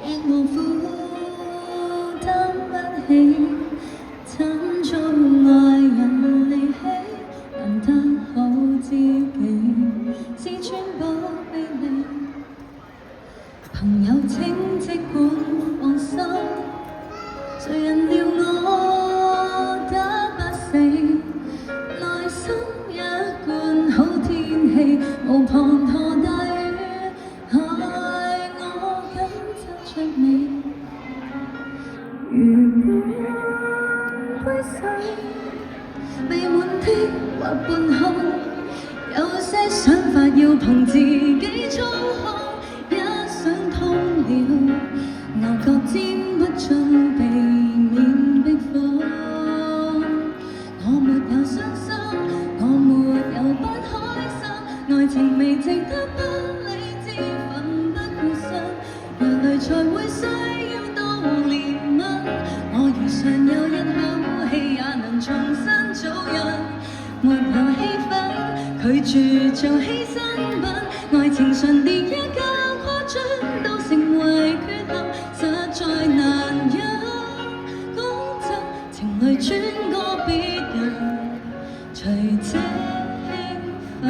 亦無負擔不起，慘遭愛人離棄，難得好知己，是穿過魅力。朋友請即管放心，誰人料我得不死，內心一貫好天氣，無滂沱大雨害我感執着你。如半杯水未滿的或半空，有些想法要憑自己操控。一想通了，牛角尖不進，避免逼瘋。我沒有傷心，我沒有不開心，愛情未值得不理智，奮不顧身，若淚才會需要到憐憫。我如常有一口氣，也能重新做人，沒有氣氛，拒絕做犧牲品，愛情上跌一跤。都成為缺陷，實在難忍。講真，情侶轉過別人，隨這興奮。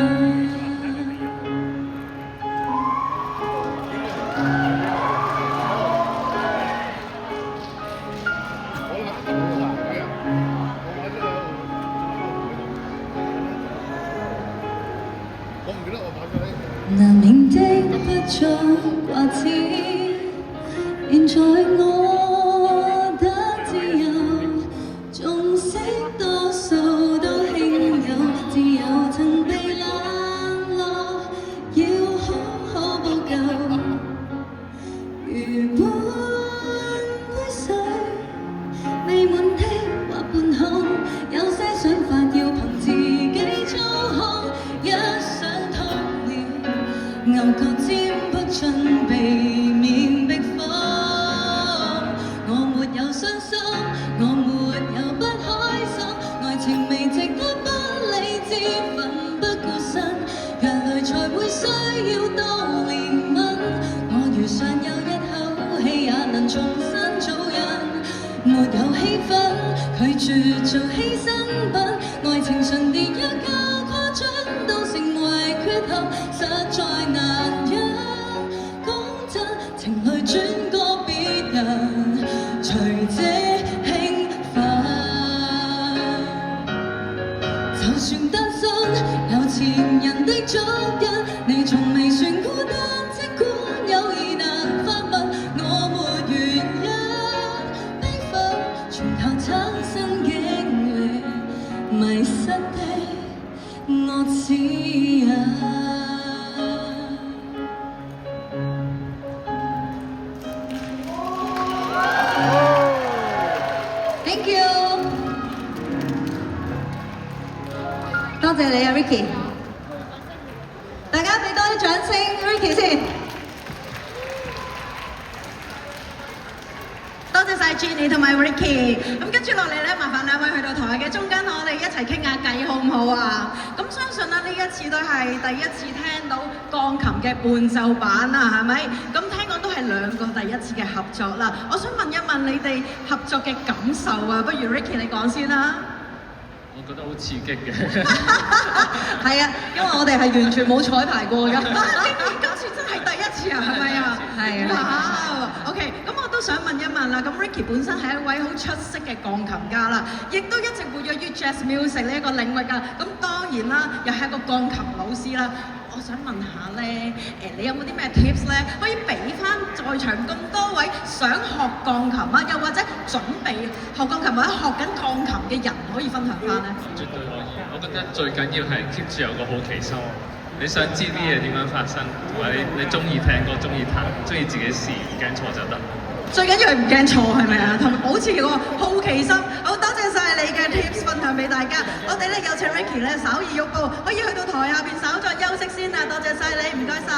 難免的不做掛齒，現在我得自由，縱使多數都輕有，自由曾被冷落，要好好補救。如半杯水未滿的或半空，有些想法要憑自己操控，一想通了，牛角尖不進，避免逼瘋。我沒有傷心，我沒有不開心，愛情未值得不理智，奮不顧身，若淚才會需要到憐憫。我如常有一口氣，也能重新做人，沒有氣氛，拒絕做犧牲品，愛情上跌一跤誇張，都成為缺陷，實在難忍。講真，情侶轉過別人，隨這興奮。就算單身有前人的足印，你從未算孤單，即管有意能發問，我沒原因悲憤，全靠親身經歷迷失的我指引。Thank you， 多謝你啊 Ricky， 大家俾多啲掌聲 Ricky 先。多謝晒 Jenny 同埋 Ricky， 咁跟住落嚟咧，麻煩兩位去到台嘅中間，我哋一齊傾下偈好唔好啊？咁相信啦，呢一次都係第一次聽到鋼琴嘅伴奏版啊，係咪？咁聽講都係兩個第一次嘅合作啦。我想問一問你哋合作嘅感受啊，不如 Ricky 你講先啦。我覺得好刺激嘅。係啊，因為我哋係完全冇彩排過㗎。今次真係第一次啊，係咪啊？係啊。OK， 咁我都想問一問啦。咁 Ricky 本身係一位好出色嘅鋼琴家啦，亦都一直活躍於 Jazz Music 呢一個領域㗎。咁當然啦，又係一個鋼琴老師啦。我想問下咧，你有冇啲咩 tips 咧，可以俾翻在場咁多位想學鋼琴啊，又或者準備學鋼琴或者學緊鋼琴嘅人，可以分享翻咧？絕對可以，我覺得最緊要係 keep 住有個好奇心，你想知啲嘢點樣發生，同埋你中意聽歌、中意彈、中意自己試，唔驚錯就得。最緊要係唔驚錯係咪啊？同埋保持個好奇心。好多謝晒你嘅 tips 分享俾大家。我哋咧有請 Ricky 咧稍移喐步，可以去到台下邊稍作休息先啊！多謝晒你，唔該晒，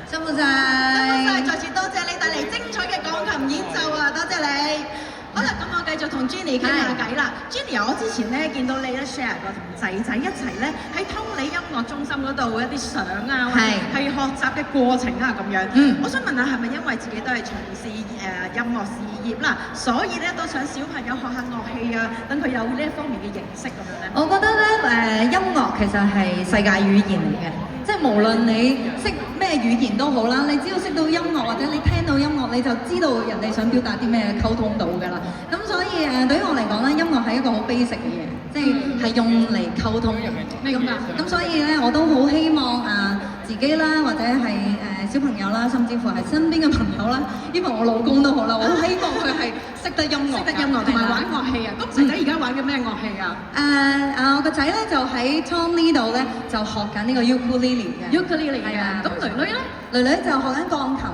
辛苦晒，辛苦晒，再次多謝你帶嚟精彩嘅鋼琴演奏啊！多謝你。好啦，咁我繼續同同 Jenny 傾下偈啦。Jenny 我之前咧見到你咧 share 過同仔仔一齊咧喺通理音樂中心嗰度一啲相啊，係學習嘅過程啊咁樣。我想問下係咪因為自己都係從事音樂事業啦，所以咧都想小朋友學下樂器啊，等佢有呢一方面嘅認識咁樣咧？我覺得咧音樂其實係世界語言嚟嘅，即係無論你識咩語言都好啦，你只要識到音樂或者你聽到音樂，你就知道人哋想表達啲咩，溝通到㗎啦。咁所以對於我嚟講咧，音樂係一個好 basic 嘅嘢，即係用嚟溝通嘅。咁所以咧，我都好希望自己啦，或者係小朋友啦，甚至乎係身邊嘅朋友啦，因為我老公都好啦，我好希望佢係識得音樂同埋玩樂器啊。咁仔仔而家玩緊咩樂器啊？我個仔咧就喺 Tom 呢度咧就學緊呢個 ukulele 嘅。ukulele 嘅。咁囡囡咧？囡囡就學緊鋼琴。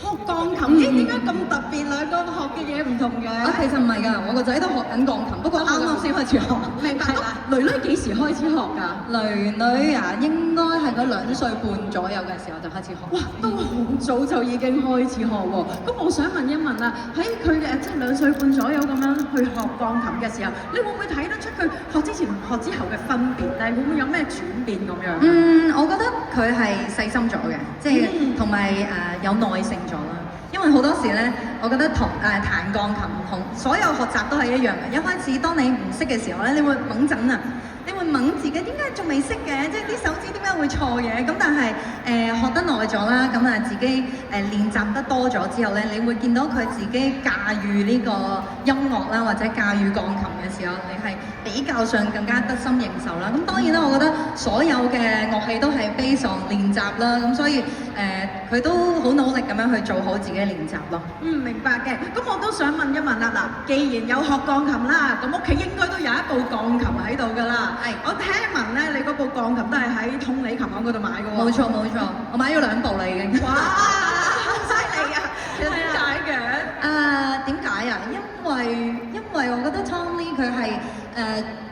學鋼琴，點解咁特別兩個學嘅嘢唔同嘅？其實唔係㗎，我個仔都學緊鋼琴，不過啱啱先開始學。明白啦。囡囡幾時開始學㗎？囡囡應該係佢2歲半左右嘅時候就開始學。哇，都好早就已經開始學喎。咁我想問一問啦，喺佢即係2歲半左右咁樣去學鋼琴嘅時候，你會唔會睇得出佢學之前同學之後嘅分別咧？會唔會有咩轉變咁樣？我覺得佢係細心咗嘅，即係同埋有耐性咗啦。因為好多時咧，我覺得彈鋼琴同所有學習都係一樣嘅。一開始當你唔識嘅時候咧，你會掹陣啊，你會掹自己點解仲未識嘅，即係啲手指點解會錯嘅。咁但係學得耐咗啦，咁自己練習得多咗之後咧，你會見到佢自己駕馭呢個音樂啦，或者駕馭鋼琴嘅時候，你係比較上更加得心應手啦。咁當然啦，我覺得所有嘅樂器都係 base on 練習啦，咁所以佢都好努力咁樣去做好自己嘅練習咯。明白嘅。咁我都想問一問啦，嗱，既然有學鋼琴啦，咁屋企應該都有一部鋼琴喺度㗎啦。我聽聞咧，你嗰部鋼琴都係喺通理琴行嗰度買嘅喎。冇錯，我買咗2部啦已經。哇，好犀利啊！其實點解嘅？點解啊？因為我覺得 Tommy 佢係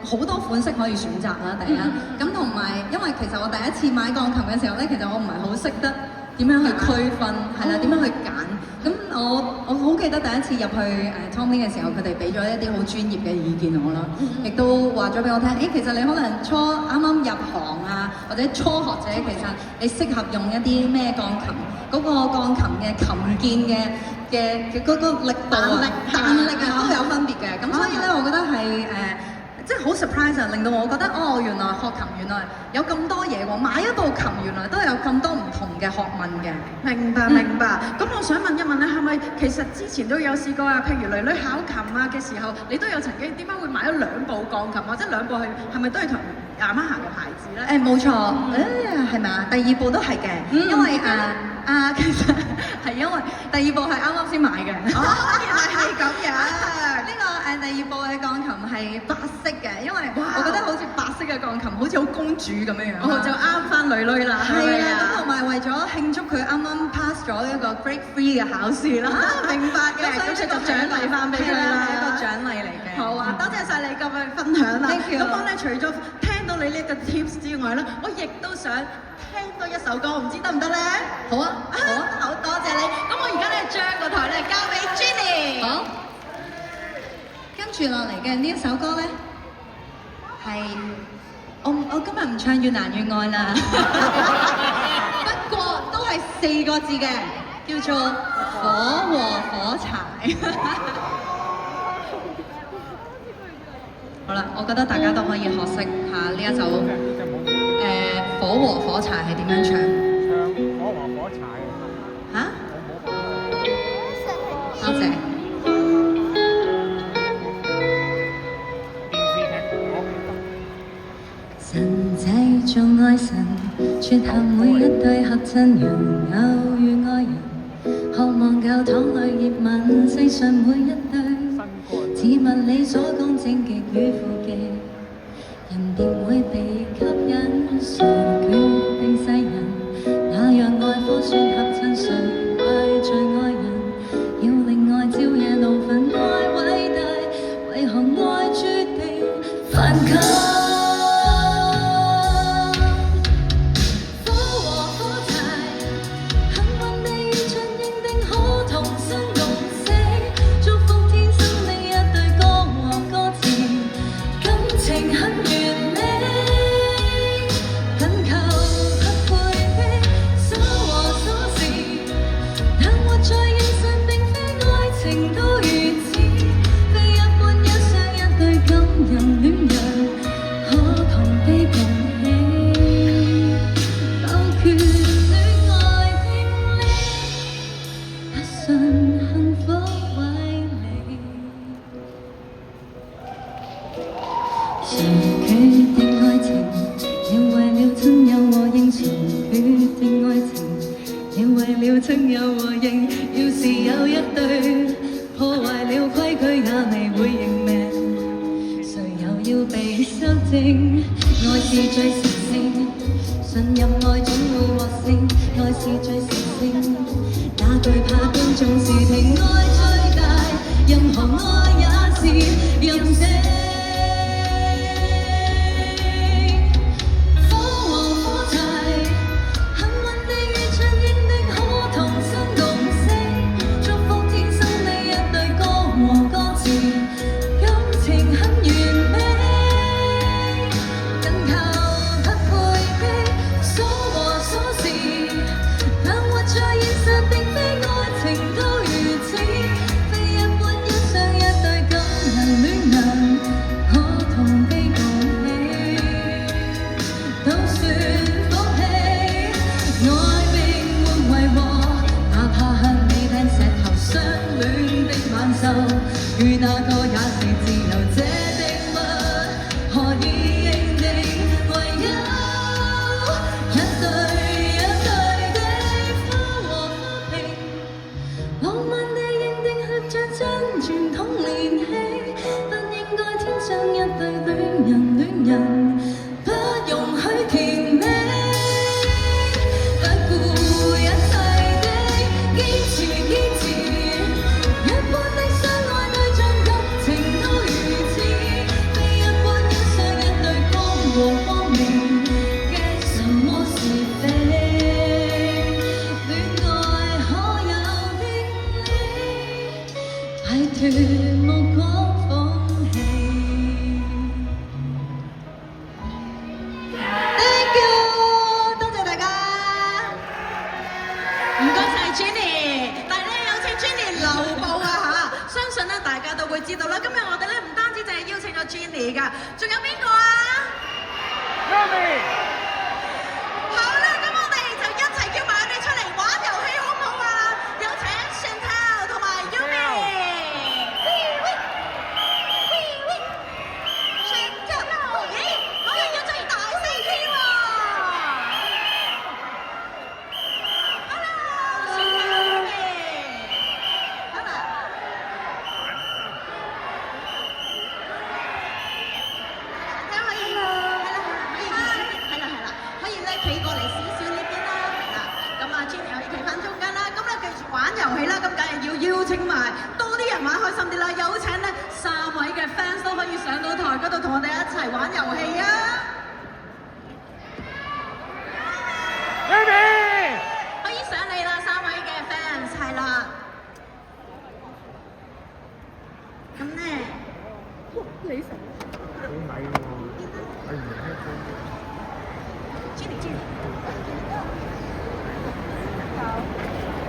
好多款式可以選擇啦，第一。咁同埋因為其實我第一次買鋼琴嘅時候咧，其實我唔係好識得點樣去區分，係啦，點樣去揀。咁我好記得第一次入去Tommy 嘅時候，佢哋俾咗一啲好專業嘅意見我啦，亦都話咗俾我聽，其實你可能啱啱入行啊，或者初學者，其實你適合用一啲咩鋼琴，嗰個鋼琴嘅琴鍵嘅嗰個力度啊、彈力啊都有分別嘅。咁所以咧，我覺得係即係好 surprise 啊！令到我覺得原來學琴原來有咁多嘢喎，買一部琴原來都有咁多唔同嘅學問嘅。明白。咁我想問一問咧，係咪其實之前都有試過啊？譬如囡囡考琴啊嘅時候，你都有曾經點解會買咗2部鋼琴，或者2部係咪都係同阿媽行嘅牌子咧？冇錯，係咪啊？第2部都係嘅，因為其實係因為第2部係啱啱先買嘅。原來係咁樣。呢個第2部嘅鋼琴係白色嘅，因為我覺得好似白色嘅鋼琴好似好公主咁樣樣。就啱翻囡囡啦。係啊，咁同埋為咗慶祝佢啱啱 pass 咗一個 Grade 3嘅考試啦。明白嘅，咁出個獎勵翻俾佢啦，係一個獎勵嚟嘅。好啊，多謝晒你咁嘅分享啦。咁我咧除咗聽到你呢個 tips 之外咧，我亦都想聽多一首歌，唔知得唔得咧？好啊，好多謝你。咁我而家咧將個台咧交俾 Jenny。好。跟住落嚟嘅呢一首歌咧，係我今日唔唱越難越愛啦，不過都係4個字嘅，叫做火和火柴。好啦，我覺得大家都可以學識下呢一首火和火柴係點樣唱。唱火和火柴。嚇？多謝。神製造愛神，撮合每一對合襯人，偶遇愛人，渴望教堂裏熱吻，世上每一對，似物理所講正極與負極，人便會被吸引。誰決定世人，那樣愛火算合襯，誰怪罪愛人？要令愛朝夜怒憤，愛偉大，為何愛注定反抗？情都如此，非一般欣賞一對感人戀人，可同被共喜，否決戀愛的理，不信幸福為你。誰決定愛情？你為了親友和應，誰決定愛情？你為了親友和應，要是有一對破壞了規矩也未會認命，誰又要被修正？愛是最神聖，信任愛總會獲勝，愛是最神聖，哪懼怕觀眾是情愛最大，任何愛也是任性。與那個也是自由這定律，何以認定唯有一對的花和花瓶，浪漫地認定合着真傳統連戲，不應該天生一對戀人，不容許甜美，不顧一切的堅持。一般的相愛對象感情都如此，非一般欣賞一對光和光明嘅什麼是非，戀愛可有的理，擺脫目光風氣。Thank you， 多謝大家，唔該晒 Jenny， 但係咧有請 Jenny 留步啊嚇，相信咧大家都會知道啦。今日我哋咧唔單止淨係邀請咗 Jenny 㗎，仲有邊個啊？ 好啦，咁我哋就一齊叫埋佢哋出嚟玩遊戲好唔好啊？有請 Chantel 同埋 Yumi。Chantel， 咦，我哋要最大聲啲喎。Hello， Chantel Yumi。Hello。Chantel可以，可以咧企過嚟少少呢邊啦，係啦。咁啊 Jenny 可以企翻中間啦。咁咧繼續玩遊戲啦，咁梗係要邀請埋多啲人玩開心啲啦。有請咧3位嘅 fans 都可以上到台嗰度同我哋一齊玩遊戲啊！可以上嚟啦，3位嘅 fans 係啦。咁咧，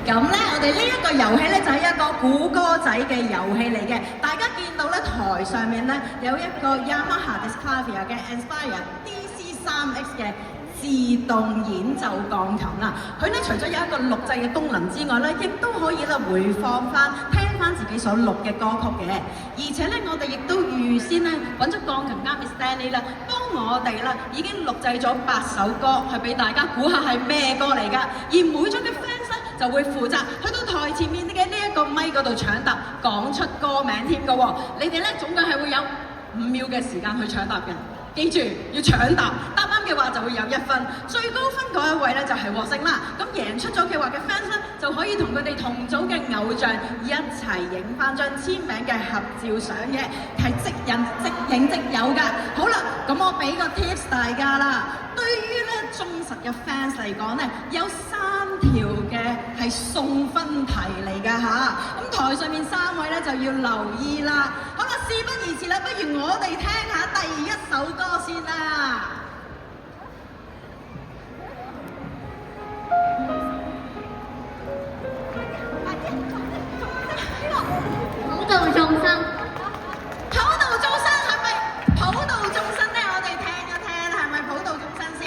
咁咧，我哋呢一個遊戲咧就係一個估歌仔嘅遊戲嚟嘅。大家見到咧台上面咧有一個 Yamaha Disclavia 嘅 Inspire DC3X 嘅自動演奏鋼琴啦。佢咧除咗有一個錄製嘅功能之外咧，亦都可以咧回放翻聽翻自己所錄嘅歌曲嘅。而且咧，我哋亦都預先咧揾咗鋼琴家 Miss Stanley 啦，幫我哋啦已經錄製咗8首歌，係俾大家估下係咩歌嚟㗎。而每種嘅 fans 咧就會負責去到台前面嘅呢一個咪嗰度搶答，講出歌名添㗎喎。你哋咧總共係會有5秒嘅時間去搶答嘅。記住要搶答，答啱嘅話就會有1分，最高分嗰一位咧就係獲勝啦。咁贏出咗嘅話嘅 fans 咧就可以同佢哋同組嘅偶像一齊影翻張簽名嘅合照相嘅，係即印即影即有㗎。好啦，咁我俾個 tips 大家啦。對於咧忠實嘅 fans 嚟講咧，有3條嘅係送分題嚟㗎嚇。咁台上面3位咧就要留意啦。好啦，事不宜遲啦，不如我哋聽下第1首歌先啦。度眾生。普度眾生係咪普度眾生咧？我哋聽一聽係咪普度眾生先？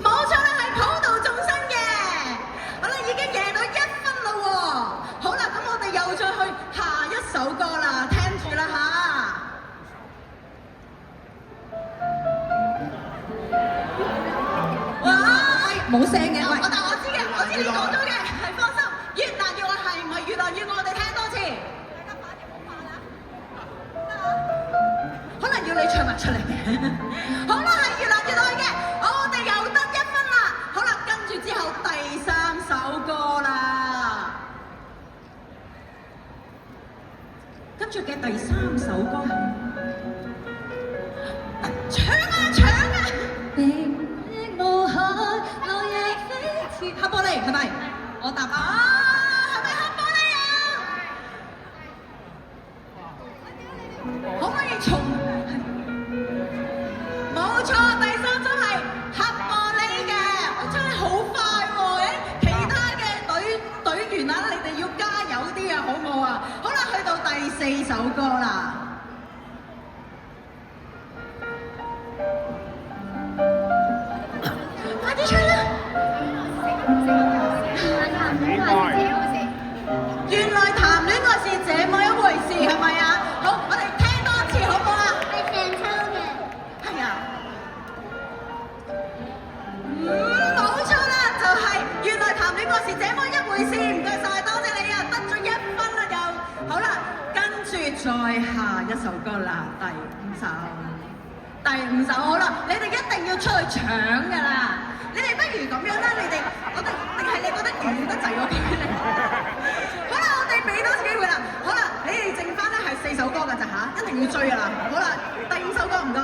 冇錯啦，係普度眾生嘅。好啦，已經贏到1分啦喎。好啦，咁我哋又再去下一首歌啦，聽住啦嚇。冇聲嘅，但我知嘅，我知你講咗嘅，係放心。越難越愛係唔係越難越愛？我哋聽多次。大家快啲好快啦！可能要你唱埋出嚟嘅。好啦，係越難越愛嘅，我哋又得1分啦。好啦，跟住之後第3首歌啦。跟住嘅第3首歌係搶啊搶啊！黑玻璃係咪？我答啊，係咪黑玻璃啊？可唔可以重？冇錯，第3首係黑玻璃嘅，我真係好快喎！其他嘅隊員啊，你哋要加油啲啊，好唔好啊？好啦，去到第4首歌啦。快啲唱啦！原來談戀愛是這麼一回事，係咪啊？好，我哋聽多一次好唔好啊？係鄭秋嘅。係啊。冇錯啦，就係原來談戀愛是這麼一回事。唔該晒，多謝你啊，得咗1分啦又。好啦，跟住再下一首歌啦，第5首。第5首好啦，你哋一定要出去搶㗎啦！你哋不如咁樣啦，定係你覺得遠得滯我俾你？好啦，我哋俾多次機會啦。好啦，你哋剩翻咧係4首歌㗎咋嚇，一定要追㗎啦。好啦，第5首歌唔該。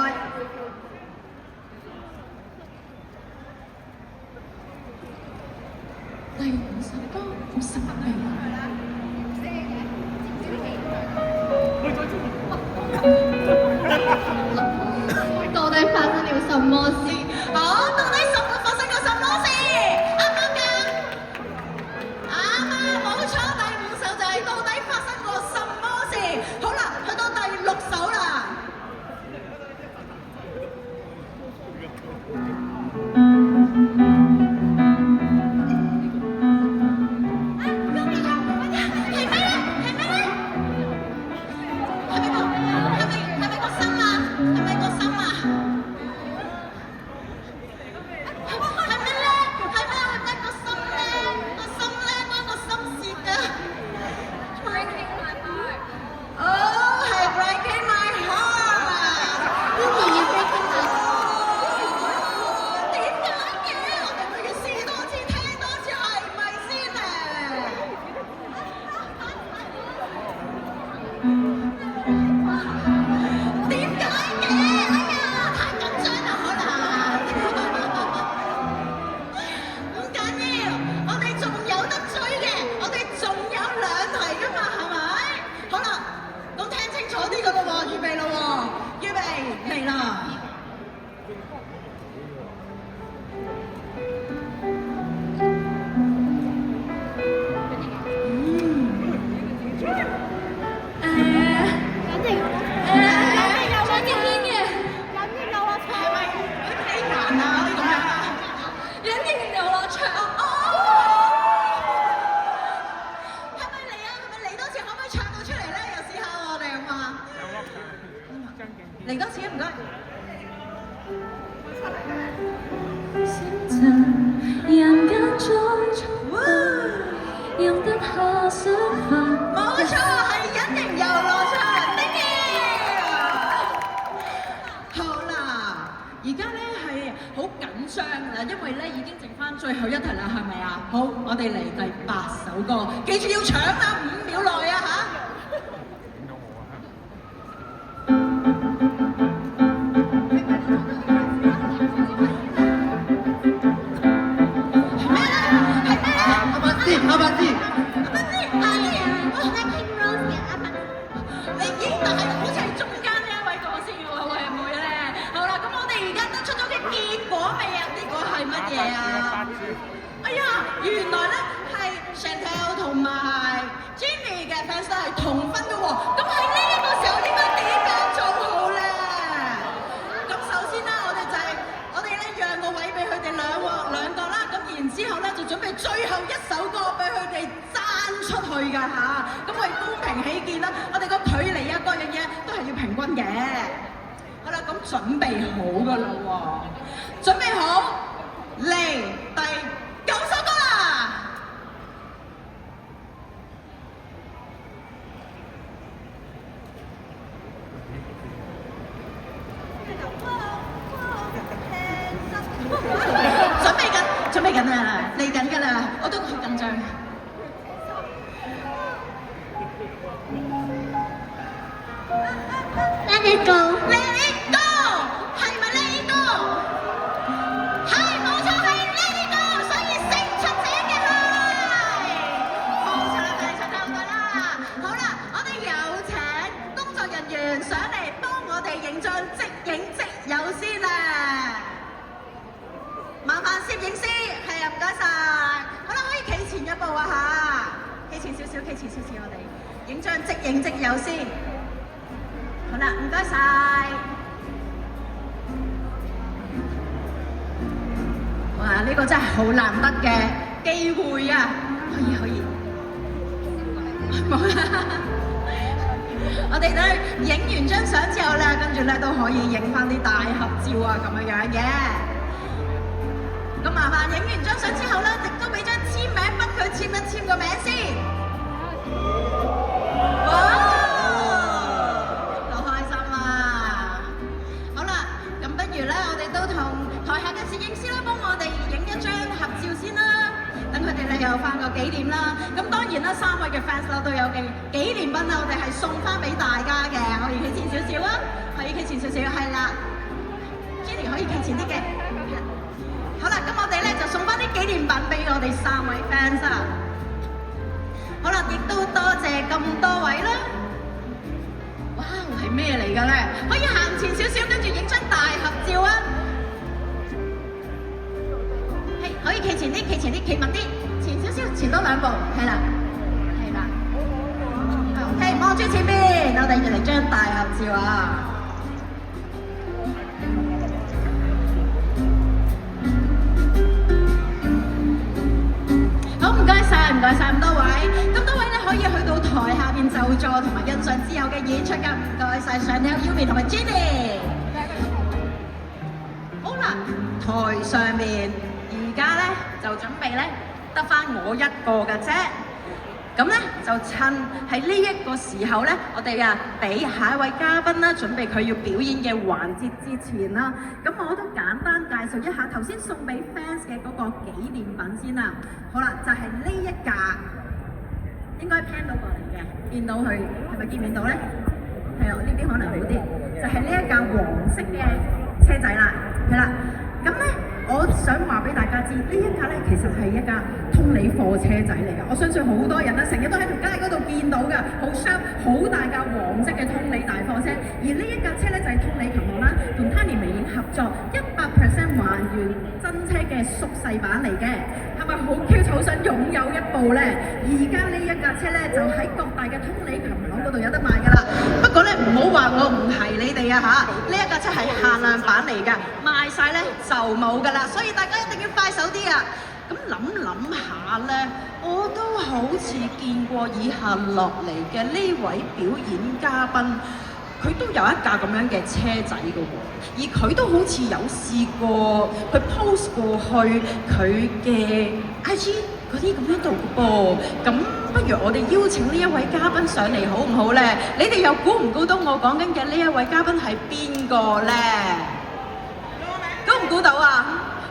第5首歌好神秘。到底發生了什麼事？好，到底發生過什麼事？啱唔啱㗎？啱啊，冇錯，第5首就係到底發生過什麼事？好啦，去到第6首啦。嚟多次啊，唔該。冇錯，係隱形遊樂場，叮好啦，而家咧係好緊張㗎啦，因為咧已經剩翻最後一題啦，係咪啊？好，我哋嚟第8首歌，記住要搶啊，5秒內啊嚇！哎呀，原來咧係 Chantel 同埋 Jenny 嘅 fans 都係同分嘅喎。咁喺呢一個時候應該點樣做好咧？咁首先啦，我哋咧讓個位俾佢哋兩個啦。咁然之後咧就準備最後一首歌俾佢哋爭出去㗎嚇。咁為公平起見啦，我哋個距離啊各樣嘢都係要平均嘅。好啦，咁準備好㗎啦喎，準備好嚟第9首歌啦！準備緊啊，嚟緊㗎啦，我都好緊張。Let it go， Let it go， 係咪 Let it go？ 係冇錯，係 Let it go， 所以勝出者嘅係冇錯啦，係出得好多啦。好啦，我哋有請工作人員上嚟幫我哋影張即影即有先啦。麻煩攝影師，係啊，唔該晒。好啦，可以企前一步啊嚇，企前少少，我哋影張即影即有先。好啦，唔該晒。哇！呢個真係好難得嘅機會啊！可以。冇啦。我哋咧影完張相之後咧，跟住咧都可以影翻啲大合照啊，咁樣嘅。咁麻煩影完張相之後咧，亦都俾張簽名筆佢簽一簽個名先。哇！我哋都同台下嘅攝影師咧，幫我哋影一張合照先啦，等佢哋咧有翻個紀念啦。咁當然啦，3位嘅 fans 啦都有嘅紀念品啦，我哋係送翻俾大家嘅。可以企前少少啊，可以企前少少，係啦。Jenny 可以企前啲嘅。好啦，咁我哋咧就送翻啲紀念品俾我哋3位 fans 啊。好啦，亦都多謝咁多位啦。哇，係咩嚟㗎咧？可以行前少少，跟住影張大合照啊！係，可以企前啲，企密啲，前少少，前多2步，係啦。OK， 望住前邊，我哋嚟張大合照啊！好，唔該晒咁多位，可以去到台下邊就座同埋欣賞之後嘅演出㗎，唔該晒Chantel、Yumi 同埋 Jenny。好啦，台上面而家咧就準備咧得返我一個嘅啫。咁咧就趁喺呢一個時候咧，我哋啊俾下一位嘉賓啦，準備佢要表演嘅環節之前啦，咁我都簡單介紹一下頭先送俾 fans 嘅嗰個紀念品先啦。好啦，就係呢一架。應該 pan 到過嚟嘅，見到佢係咪見唔見到咧？係啊，我呢邊可能好啲，就係呢一架黃色嘅車仔啦，係啦。咁咧，我想話俾大家知，呢一架咧其實係一架通理貨車仔嚟㗎。我相信好多人咧成日都喺條街嗰度見到㗎，好 sharp，好大架黃色嘅通理大貨車。而呢一架車咧就係通理琴行啦，同 Tani 微影合作，100% 還原真車嘅縮細版嚟嘅。係咪好 Q 好想擁有一部咧？而家呢一架車咧就喺各大嘅通理琴行嗰度有得賣㗎啦。不過咧唔好話我唔提你哋啊嚇，呢一架車係限量版嚟㗎，賣晒咧就冇㗎啦，所以大家一定要快手啲啊！咁諗下咧，我都好似見過以下落嚟嘅呢位表演嘉賓。佢都有一架咁樣嘅車仔嘅喎，而佢都好似有試過佢 post 過去佢嘅 IG 嗰啲咁樣度嘅噃。咁不如我哋邀請呢一位嘉賓上嚟好唔好咧？你哋又估唔估到我講緊嘅呢一位嘉賓係邊個咧？估唔估到啊？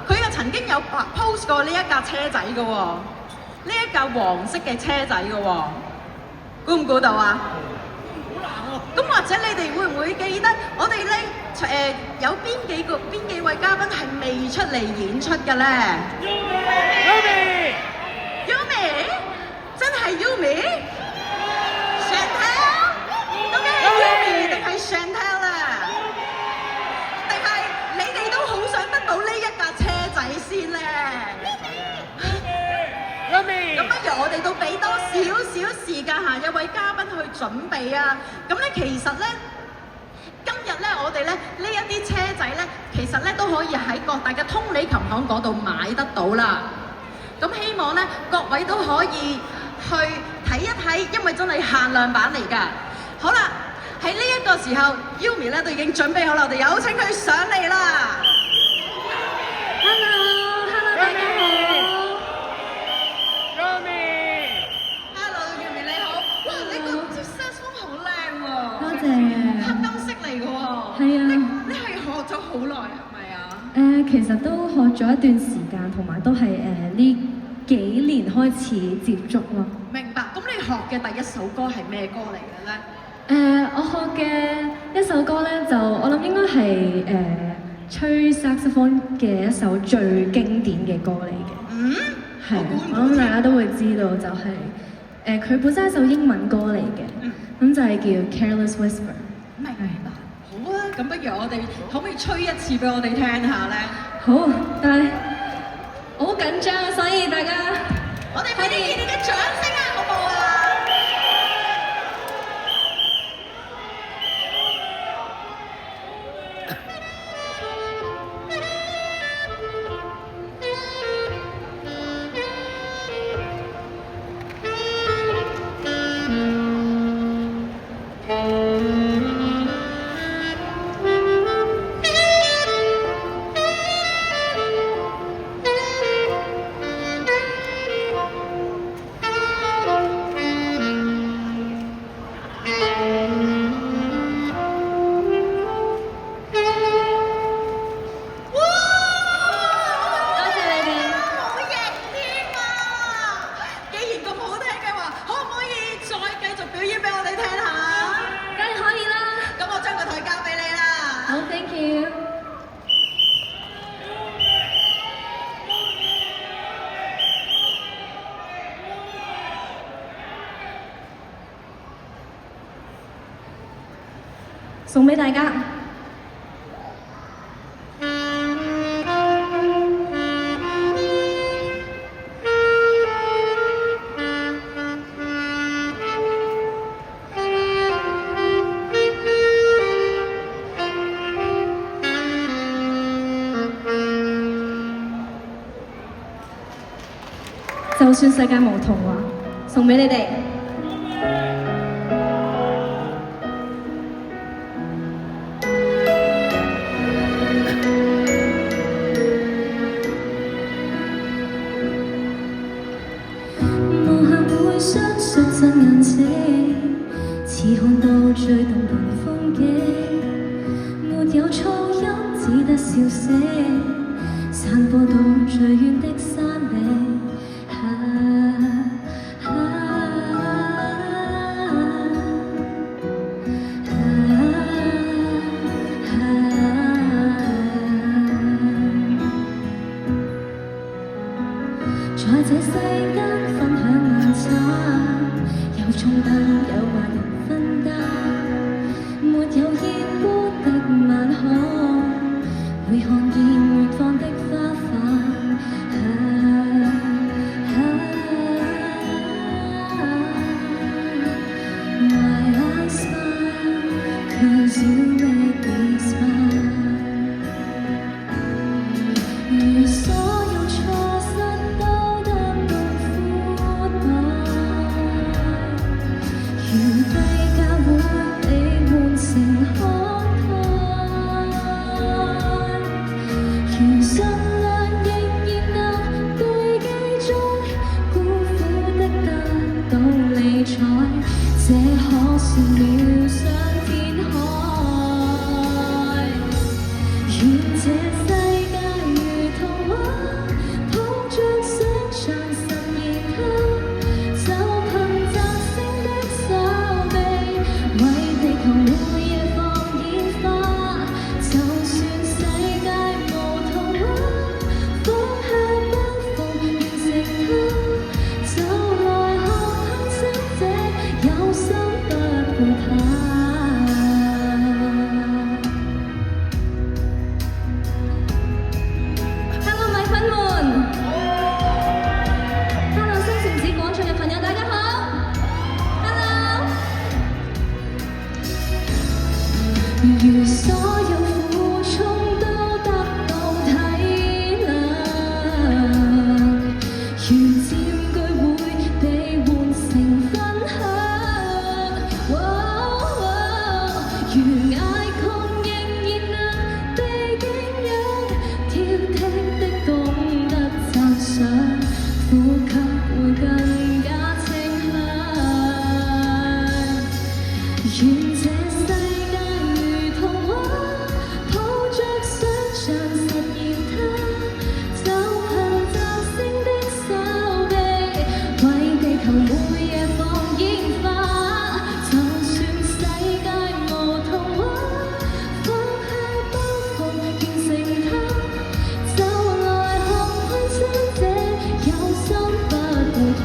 佢又曾經有 post 過呢一架車仔嘅喎，呢一架黃色嘅車仔嘅喎，估唔估到啊？咁或者你哋會唔會記得我哋咧有邊幾位嘉賓係未出嚟演出嘅咧 ？Yumi， 真係 Yumi？ Chantel？ 究竟係 Yumi 定係 Chantel 啊？定係你哋都好想得到呢一架車仔先咧？嚇，有位嘉賓去準備啊。咁咧其實咧，今日咧我哋咧呢一啲車仔咧，其實咧都可以喺各大嘅通利琴行嗰度買得到啦。咁希望咧各位都可以去睇一睇，因為真係限量版嚟㗎。好啦，喺呢一個時候 ，Yumi 咧都已經準備好啦，我哋有請佢上嚟啦。Hello，大家好。Hello， Yumi 你好。哇，你個隻 saxophone 好靚喎。多謝。黑金色嚟㗎喎。係啊。你係學咗好耐係咪啊？其實都學咗一段時間，同埋都係呢幾年開始接觸咯。明白。咁你學嘅第一首歌係咩歌嚟嘅咧？我學嘅一首歌咧，就我諗應該係吹 saxophone 嘅一首最經典嘅歌嚟嘅。嗯。係，我諗大家都會知道，就係佢本身係一首英文歌嚟嘅，咁就係叫 Careless Whisper。明白。好啊，咁不如我哋可唔可以吹一次俾我哋聽下咧？好，但係我好緊張啊，所以大家我哋俾啲熱烈嘅掌聲啊，好唔好啊？送俾大家。就算世界無童話，送俾你哋。親眼睛，似看到最動人風景，沒有噪音，只得笑聲，散播到最遠的山嶺。在這世間分享晚餐。有重擔，有萬人分擔，沒有煙霧的晚空，會看見遠方的花瓣。My eyes smile, 'cause you make me smile。如所有錯失都得到寬待。如歸家會被換成慷慨，如信亮仍然能對記中孤苦的得到理睬，這可算了上天海。願這世界如童話，抱着想像實現它，就憑摘星的手臂，為地球每夜放煙花。就算世界無童話，放下不服完成它，就來看看這有心不負它。如佔據會被換成分享。如捱窮仍然能被敬仰，挑剔的懂得讚賞，呼吸會更加清香。願這世界如童話，抱着想像實現它，就憑摘星的手臂，為地球每夜放煙花。就算世界無童話，放下包袱完成它，就來看看親這有心不會怕。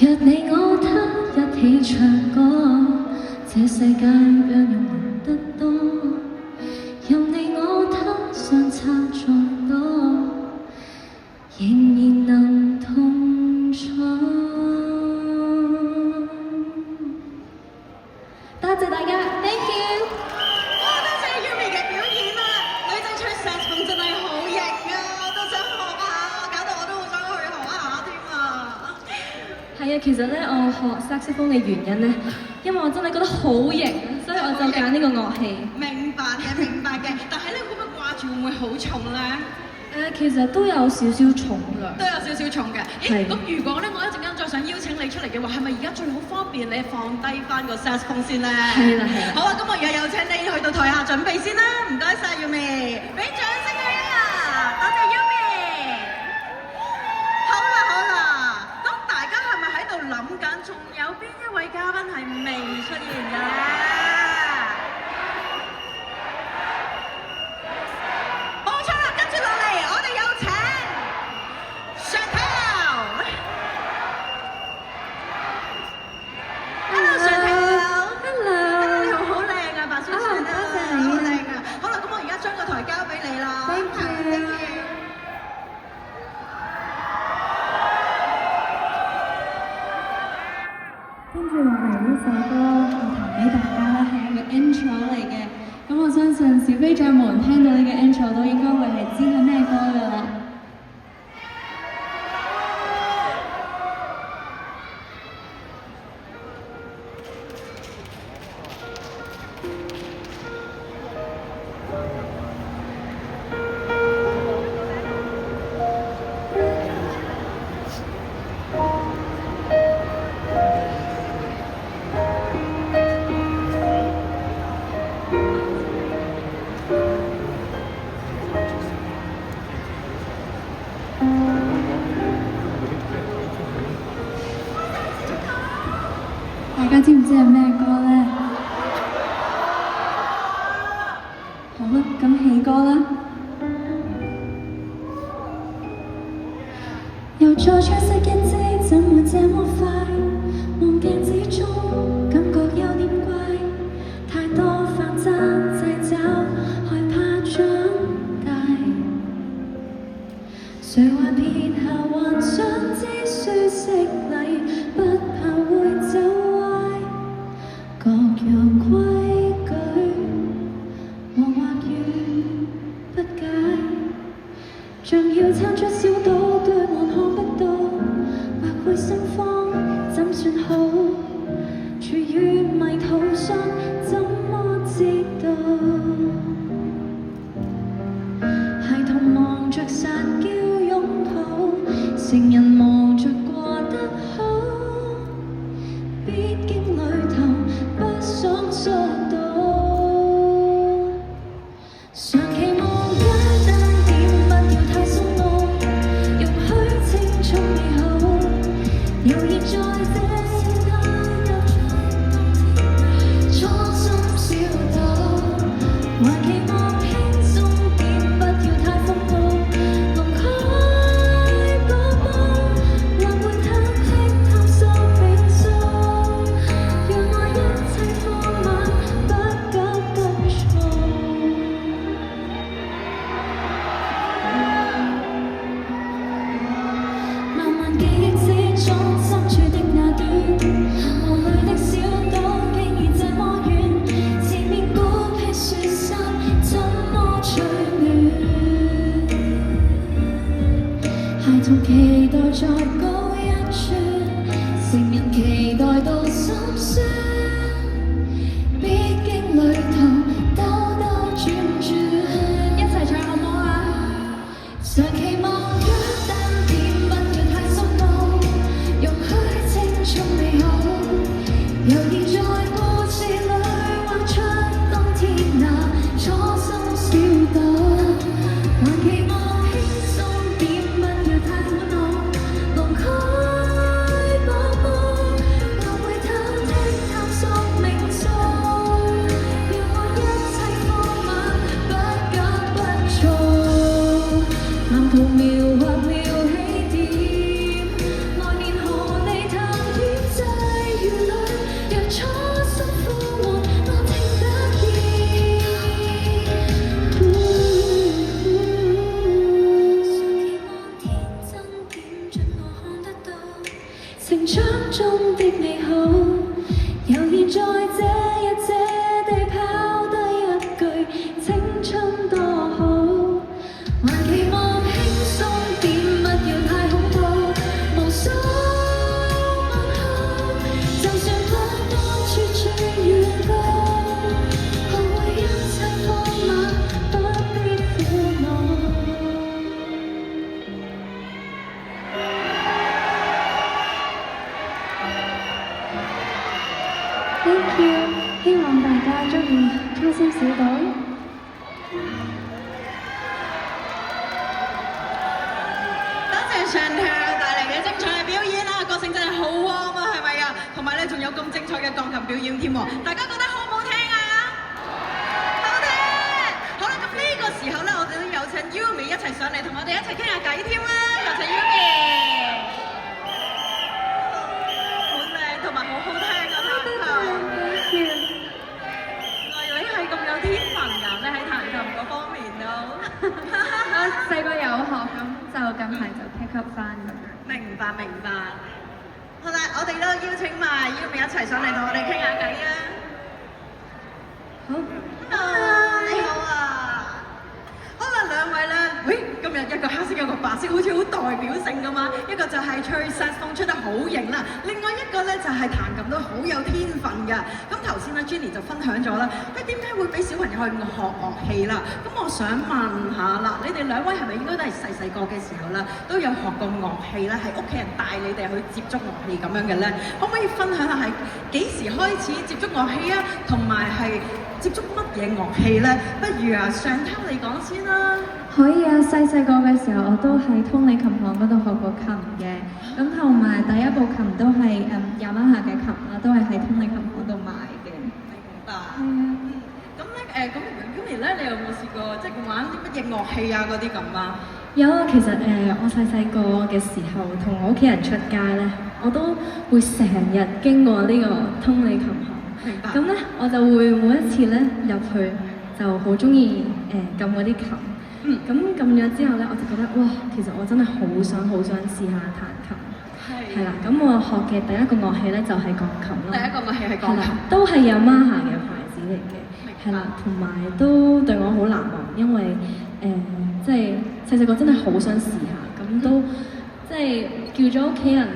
若你我他一起唱歌，這世界讓人聞得多。任你我他相差再多，仍然能同坐。多謝大家 ，thank you。哇！多謝 Yumi 嘅表演啊！女仔吹薩克斯風真係好型啊！我都想學下，搞到我都好想去學下添啊！係啊，其實咧，我學薩克斯風嘅原因咧，因為我真係覺得好型，所以我就揀呢個樂器。明白嘅，明白嘅。但係咧，會唔會掛住會唔會好重咧？其實都有少少重量。都有少少重嘅。係咁如果咧，我一陣間再想邀請你出嚟嘅話，係咪而家最好方便你放低翻個 sax 風先咧？係啦係啦好啊，咁我而家有請你去到台下準備先啦。唔該晒 Yumi，俾掌聲佢啊！多謝 Yumi。好啦好啦，咁大家係咪喺度諗緊，仲有邊一位嘉賓係未出現嘅咧？冇錯啦，跟住落嚟，我哋有請 Chantel。Hello Chantel。Hello。你好靚啊，白雪雪啊，多謝你好靚啊。好啦，咁我而家將個台交俾你啦。Thank you。跟住落嚟呢首歌，我彈俾大家咧係一個 intro 嚟嘅，咁我相信小飛象們聽到呢個 intro 都應該會係知係咩歌㗎啦。大家知唔知係咩歌呢？好啦，咁起歌啦。又再穿飾一劑，怎會這麼快？望鏡子中，感覺有點怪，太多反側掣肘，害怕長大。誰話撇下幻想只需色禮，不怕會走歪。各樣規矩，我或願不解，像要撐出小島，對岸看不到，或會心慌，怎算好？處於迷途上，怎麼知道？孩童忙着撒嬌擁抱，成人忙着過得好。必經旅途，不想疏導。常期望簡單點，不要太深奧，容許青春美好。猶豫在這時代有初心小島，還期望輕鬆點，不要太風暴。孩童期待再高一寸，成人期待到心酸。必經旅途兜兜轉轉，一齊唱好唔好啊？常期望一單點不要太深奧，容許青春美好，猶豫在故事裏畫出當天那初心小島，還期望輕鬆點不要太苦惱，放開把握，學會偷聽探索命數，讓我一切放馬不急不躁，藍圖描畫了起點，來年和你探險際遇裏，讓初心呼喚我聽得見。常期望天真點盡我看得到，成長中的美好，猶現在這一這地拋低一句青春多好，還期望輕鬆點不要太恐怖，無數問號，就算不多處處遠高，學會一切放馬不必苦惱。Thank you，希望大家鍾意初心小島。多謝 Chantel 帶嚟嘅精彩嘅表演啊！個性真係好 warm 啊，係咪啊？同埋咧仲有咁精彩嘅鋼琴表演添喎，大家覺得好唔好聽啊？好聽！好啦，咁呢個時候咧，我哋都有請 Yumi 一齊上嚟同我哋一齊傾下偈添啦，有請 Yumi。好靚，同埋好好聽啊！彈琴。原來你係咁有天分㗎，你喺彈琴嗰方面都。我細個有學，咁就近排就 pick up 翻咁樣。明白明白。好啦，我哋都邀請埋 Yumi 一齊上嚟同我哋傾下偈啊！好。你好啊！好啦，兩位咧，喂，今日一個黑色一個白色，好似好代表性㗎嘛。一個就係吹薩風吹得好型啦，另外一個咧就係彈琴都好有天分㗎。咁頭先咧 Jenny 就分享咗啦，佢點解會俾小朋友去學樂器啦？咁我想問下啦，你哋兩位係咪應該都係細個嘅時候啦，都有學過樂器咧？係屋企人帶你哋去接觸樂器咁樣嘅咧？可唔可以分享下係幾時開始接觸樂器啊？同埋係接觸乜嘢樂器咧？不如啊，上聽你講先啦。可以啊，細個嘅時候我都喺通利琴行嗰度學過琴嘅，咁同埋第一部琴都係Yamaha嘅琴啦，都係喺通利琴行度買嘅。明白。係啊。咁咧咁咧，你有冇試過即係玩啲乜嘢樂器啊嗰啲咁啊？有啊，其實我細個嘅時候同我屋企人出街咧，我都會成日經過呢個通利琴行。明白。咁咧，我就會每一次咧入去就好中意撳嗰啲琴。咁撳咗之後咧，我就覺得哇，其實我真係好想試下彈琴。係啦，咁我學嘅第一個樂器咧就係鋼琴啦。第一個樂器係鋼琴，都係Yamaha嘅牌子嚟嘅。係啦，同埋都對我好難忘，因為即係細個真係好想試下，咁都即係叫咗屋企人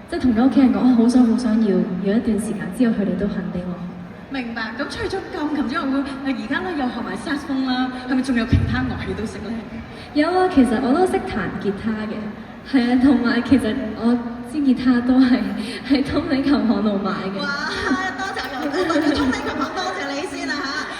即係同咗屋企人講，我好想要一段時間之後，佢哋都肯俾我學。明白。咁除咗鋼琴之外，而家咧又學埋薩克風啦，係咪仲有其他樂器都識咧？有啊，其實我都識彈吉他嘅，係啊，同埋其實我支吉他都係喺通利琴行度買嘅。哇！多謝我通利琴行，多謝你先啊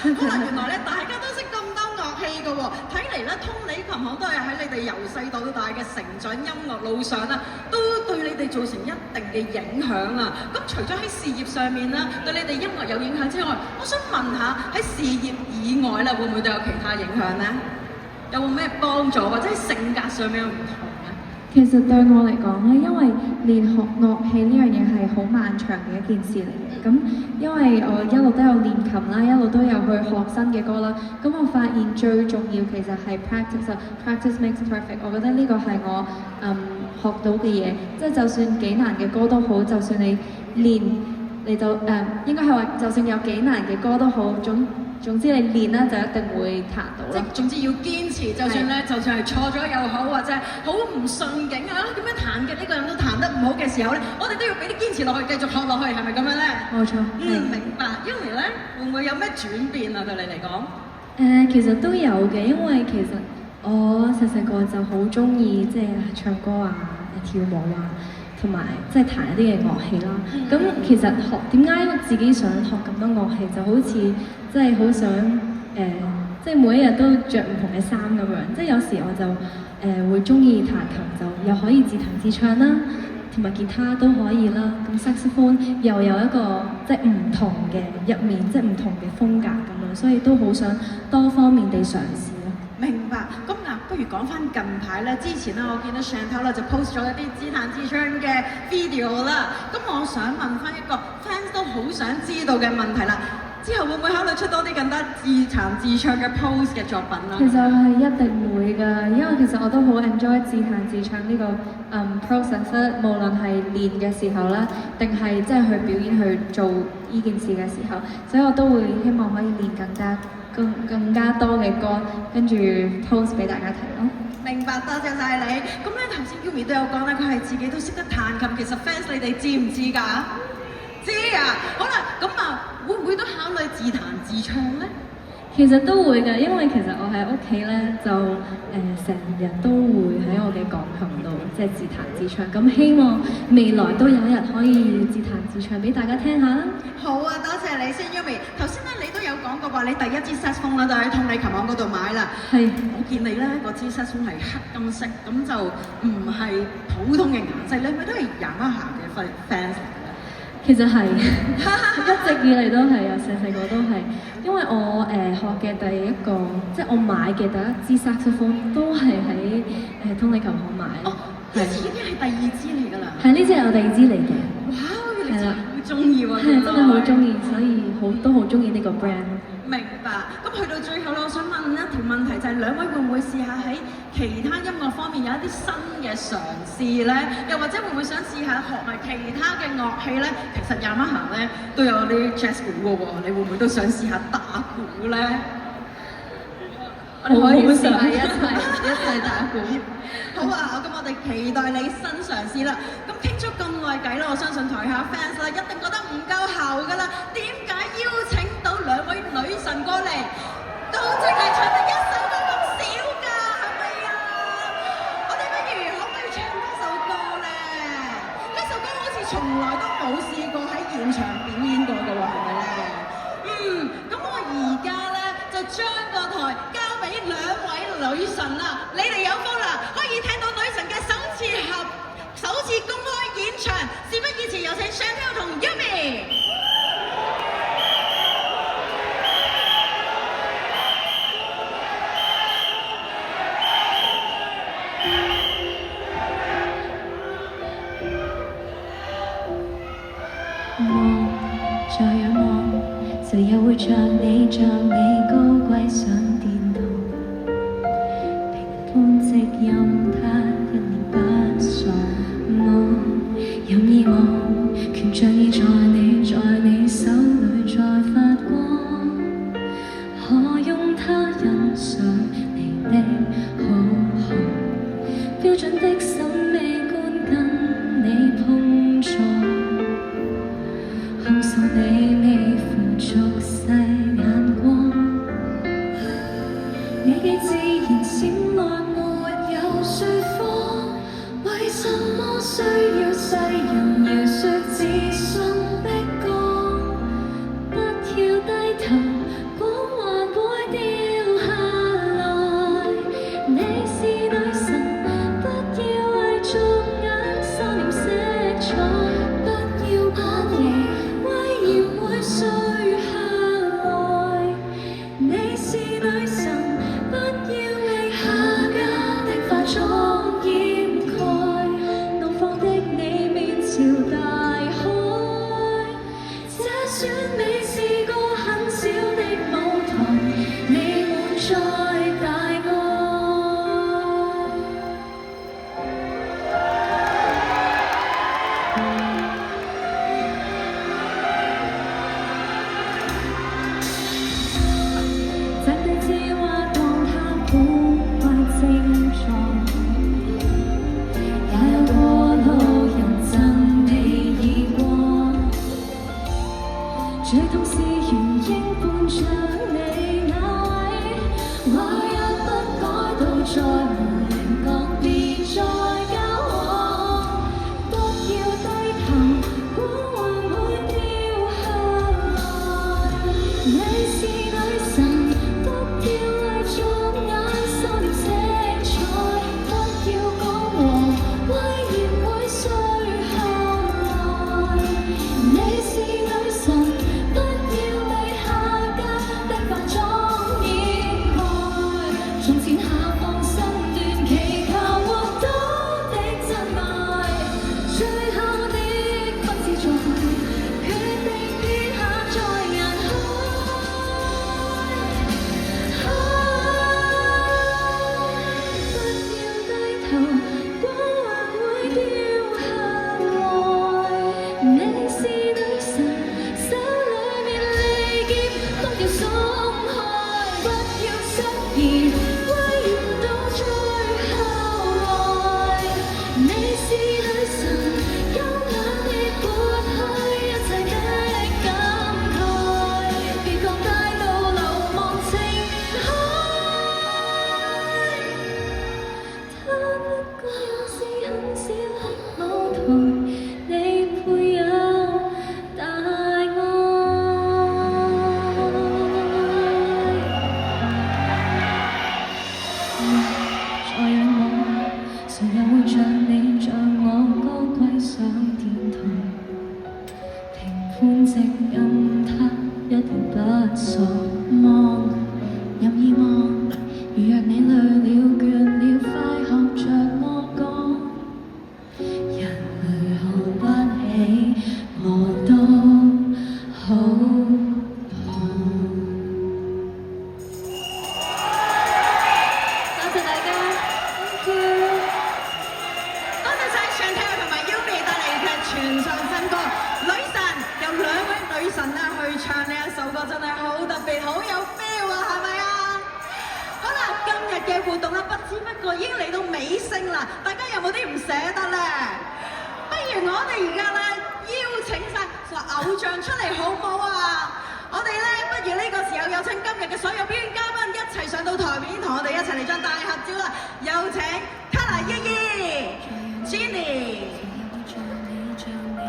嚇。可能原來咧大家都識咁多樂器㗎喎，睇嚟咧通利琴行都係喺你哋由細到大嘅成長音樂路上啦，都對你哋造成一定嘅影響啊！咁除咗喺事業上面啦，對你哋音樂有影響之外，我想問下喺事業以外啦，會唔會都有其他影響咧？有冇咩幫助或者喺性格上面有唔同咧？其實對我嚟講咧，因為練學樂器呢樣嘢係好漫長嘅一件事嚟嘅。咁因為我一路都有練琴啦，一路都有去學新嘅歌啦。咁我發現最重要其實係 practice makes perfect。我覺得呢個係我學到嘅嘢，即係就算幾難嘅歌都好，就算你練你就應該係話，就算有幾難嘅歌都好，總總之你練啦就一定會彈到咯。即係總之要堅持，就算咧，就算係錯咗又好，或者係好唔順境啊，點樣彈嘅呢個人都彈得唔好嘅時候咧，我哋都要俾啲堅持落去，繼續學落去，係咪咁樣咧？冇錯。明白。Yumi 咧，會唔會有咩轉變啊？對你嚟講？其實都有嘅，因為其實我細個就好中意即係唱歌啊、跳舞啊，同埋即係彈一啲嘅樂器啦。咁其實點解自己想學咁多樂器，就好似即係好想即係每一日都着唔同嘅衫咁樣。即係有時我就會中意彈琴，就又可以自彈自唱啦，同埋吉他都可以啦。咁 saxophone 又有一個即係唔同嘅入面，即係唔同嘅風格咁樣，所以都好想多方面地嘗試咯。明白。咁嗱，不如講翻近排咧，之前咧我見到 Chantel 咧就 post 咗一啲自彈自唱嘅 video 啦。咁我想問翻一個 fans 都好想知道嘅問題啦。之後會唔會考慮出多啲更加自彈自唱嘅 pose 嘅作品啦？其實係一定會㗎，因為其實我都好 enjoy 自彈自唱呢個process， 無論係練嘅時候啦，定係即係去表演去做呢件事嘅時候，所以我都會希望可以練更加多嘅歌，跟住 post 俾大家睇咯。明白，多謝晒你。咁咧頭先 Yumi 都有講咧，佢係自己都識得彈琴。其實 fans 你哋知唔知㗎？知啊！好啦，咁啊，會唔會都考慮自彈自唱咧？其實都會㗎，因為其實我喺屋企咧就成日都會喺我嘅鋼琴度即係自彈自唱。咁希望未來都有一日可以自彈自唱俾大家聽下啦。好啊，多謝你先 Yumi。頭先咧你都有講過話，你第一支 saxophone 咧就喺通利琴行嗰度買啦。係。我見你咧嗰支 saxophone 係黑金色，咁就唔係普通嘅顏色，你係咪都係Yamaha嘅 fans？其實係，一直以嚟都係啊，細個都係，因為我學嘅第一個，即係我買嘅第一支 saxophone 都係喺通利琴行買。哦，呢支已經係第二支嚟㗎啦。係呢支係我第二支嚟嘅。哇！你真係好中意喎，係真係好中意，所以都好中意呢個 brand。明白。咁去到最後咧，我想問一條問題，就係兩位會唔會試下喺其他音樂方面有一啲新嘅嘗試咧？又或者會唔會想試下學埋其他嘅樂器咧？其實Yamaha咧都有啲 jazz 鼓嘅喎，你會唔會都想試下打鼓咧？我哋可以試下一齊打鼓。好啊，咁我哋期待你新嘗試啦。咁傾咗咁耐偈啦，我相信台下 fans 啦一定覺得唔夠喉㗎啦。點解邀請到兩位女神過嚟，都淨係唱得一首歌咁少㗎？係咪啊？我哋不如可唔可以唱多首歌咧？呢首歌好似從來都冇試過喺現場表演過㗎喎，係咪咧？咁我而家咧就將個台交俾兩位女神啦，你哋有福啦，可以聽到女神嘅首次公開演唱。事不宜遲，有請 Chantel 同 Yumi。望，再仰望，誰又會像你高貴上電腦，評判直任他一臉不爽。我任意我，權杖已在你手裏在發光，可用它欣賞你的好學，標準的審美觀跟你碰撞。控訴你未符俗世眼光，你既自然閃來沒有說謊，為什麼需要世人描述自信的光？不要低頭，光環會掉下來。你是女神，不要為俗眼收斂色彩，不要扮嘢。會碎下來，你是女神，不要為下家的化妝掩蓋，怒放的你面前頭，光環會掉下來。你是女神，手裏面利劍都要鬆開，不要失言，威嚴到最後來。你是女神，優雅地撥去一切的感慨，別覺帶到流亡情海。他不過是很小的舞台，你配有大愛。再仰望，誰又會像你像我高貴上殿堂？評判直任他一點不傻，望任意望，如若你累了倦了，快學着我講，人類看不起我都好棒。多謝大家 ，Thank you。多謝晒 Chantel 同埋 Yumi 帶嚟嘅全唱新歌《女神》，由兩位女神啊去唱呢一首歌，真係好特別，好有 feel 啊，係咪啊？好啦，今日嘅活動咧，不知不覺已經嚟到尾聲啦，大家有冇啲唔捨得咧？不如我哋而家咧邀請晒偶像出嚟好唔好啊？我哋咧不如呢個時候有請今日嘅所有表演嘉賓一齊上到台面，同我哋一齊嚟張大合照啦！有請 Kala 依依、Jenny，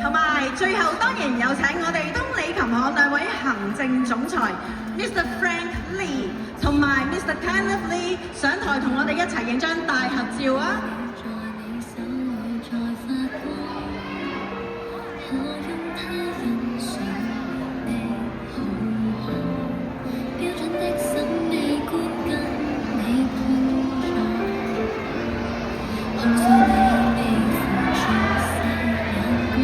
同埋最後當然有請我哋東里琴行兩位行政總裁 Mr. Frank Lee 同埋 Mr. Kenneth Lee 上台同我哋一齊影張大合照啊！在你手裏在發光，可用它欣賞你好看，標準的審美觀跟你碰撞，看碎你被付出些眼光。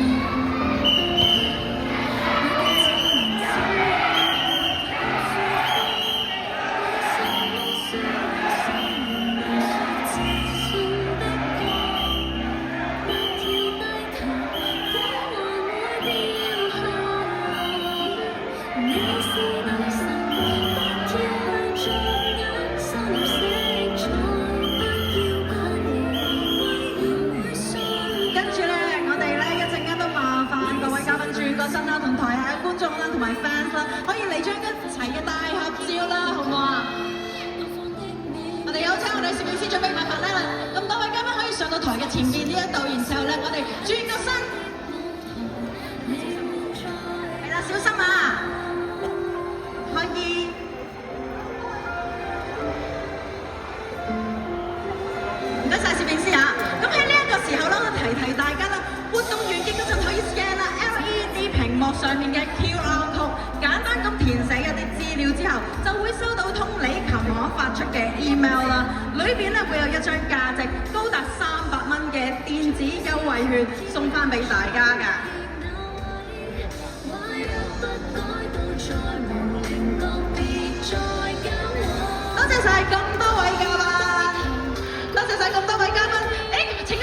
可以嚟張一齊嘅大合照啦，好唔好啊？我哋有請我哋攝影師準備埋飯啦，咁多位嘉賓可以上到台嘅前面呢一度，然之後咧我哋轉個身，係啦，小心啊！可以。唔該晒攝影師啊！咁喺呢一個時候咧，我提大家啦，活動完結嗰陣可以 scan 啦 LED 屏幕上面嘅 QR code，簡單咁填寫一啲資料之後，就會收到通利琴行發出嘅 email 啦。裏邊咧會有一張價值高達300蚊嘅電子優惠券送翻俾大家㗎。